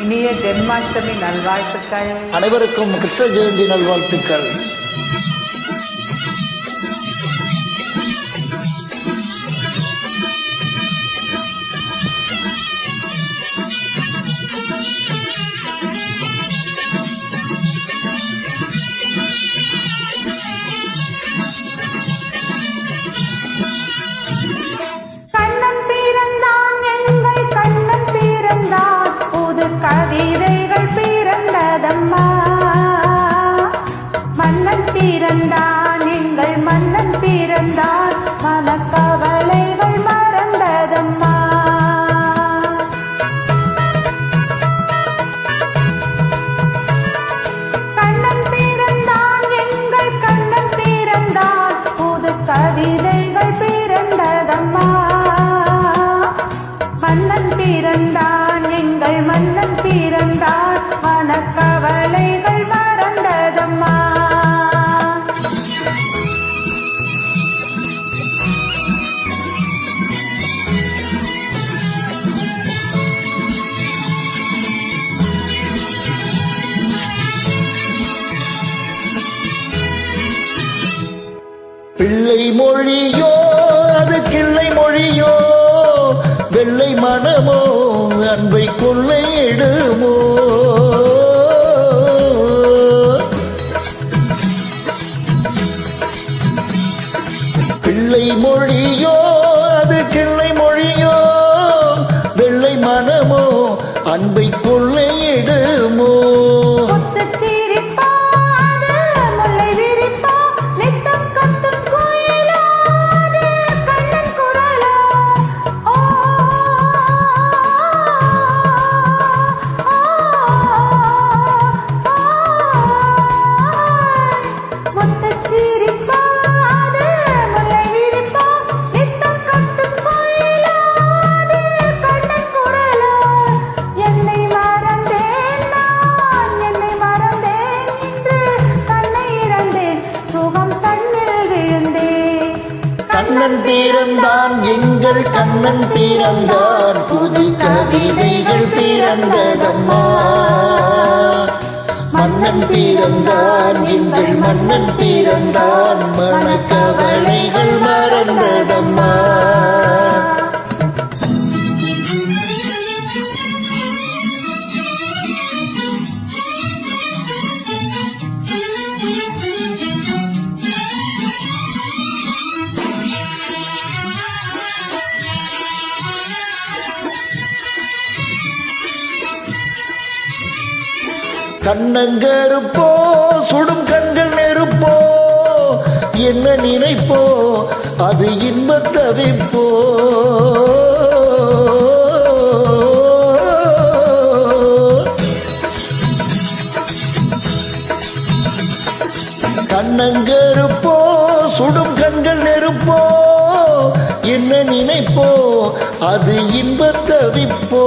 இனிய ஜென்மாஷ்டமி நல்வாழ்த்துக்கள். அனைவருக்கும் கிருஷ்ண ஜெயந்தி நல்வாழ்த்துக்கள். கண்ணன் பிறந்தான், எங்கள் கண்ணன் பிறந்தான், புது கவிதைகள் பிறந்ததம்மா. மன்னன் பிறந்தான், எங்கள் மன்னன் பிறந்தான், மனக்கவலைகள் மறந்ததம்மா. கண்ணன் பிறந்தான், எங்கள் கண்ணன் பிறந்தான், புது கவிதைகள் பிறந்ததம்மா. மன்னன் பிறந்தான், எங்கள் மன்னன் பிறந்தான், மனக்கவலைகள் மறந்ததம்மா. பிள்ளை மொழியோ அது கிள்ளை மொழியோ, வெள்ளை மனமோ அன்பை கொள்ளையிடுமோ. பிள்ளை மொழியோ அது கிள்ளை மொழியோ, வெள்ளை மனமோ அன்பை கொள்ளையிடுமோ. கண்ணன் பிறந்தான், எங்கள் கண்ணன் பிறந்தான், புது கவிதைகள் பிறந்ததம்மா. மன்னன் பிறந்தான், எங்கள் மன்னன் பிறந்தான், மனக்கவலைகள் மறந்ததம்மா. கண்ணங்கருப்போ சுடும் கண்கள் நெருப்போ, என்ன நினைப்போ அது இன்பத் தவிப்போ. கண்ணங்கருப்போ சுடும் கண்கள் நெருப்போ, என்ன நினைப்போ அது இன்பத் தவிப்போ.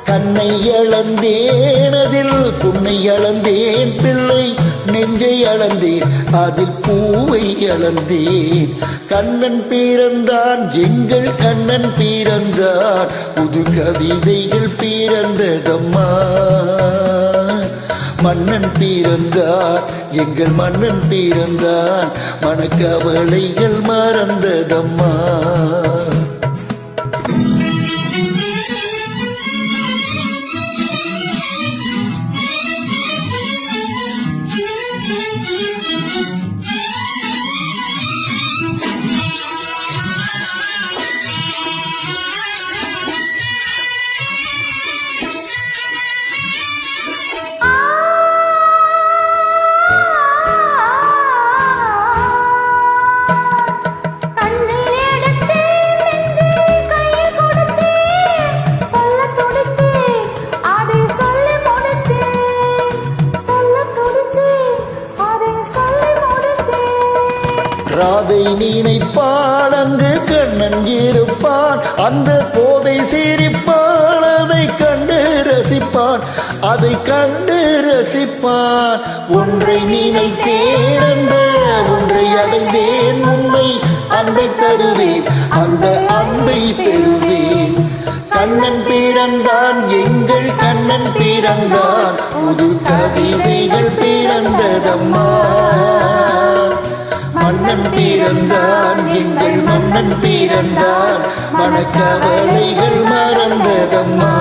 கண்ணை அளந்தேன் அதில் புன்னை அளந்தேன், பிள்ளை நெஞ்சை அளந்தேன் அதில் பூவை அளந்தேன். கண்ணன் பிறந்தான், எங்கள் கண்ணன் பிறந்தான், புது கவிதைகள் பிறந்ததம்மா. மன்னன் பிறந்தான், எங்கள் மன்னன் பிறந்தான், மனக்கவலைகள் மறந்ததம்மா. ராதை நினைப்பாள் அங்கு கண்ணன் இறங்கியிருப்பான் அந்த போதை சிரிப்பான் அதை கண்டு ரசிப்பான் அதை கண்டு ரசிப்பான் ஒன்றை நினைத்தேன் அந்த ஒன்றை அடைந்தேன் உண்மை அன்பை தருவேன் அந்த அன்பை பெறுவேன் கண்ணன் பிறந்தான் எங்கள் கண்ணன் பிறந்தான் புது கவிதைகள் பிறந்ததம்மா மன்னன் பிறந்தான் எங்கள் மன்னன் பிறந்தான் மனக்கவலைகள் மறந்ததம்மா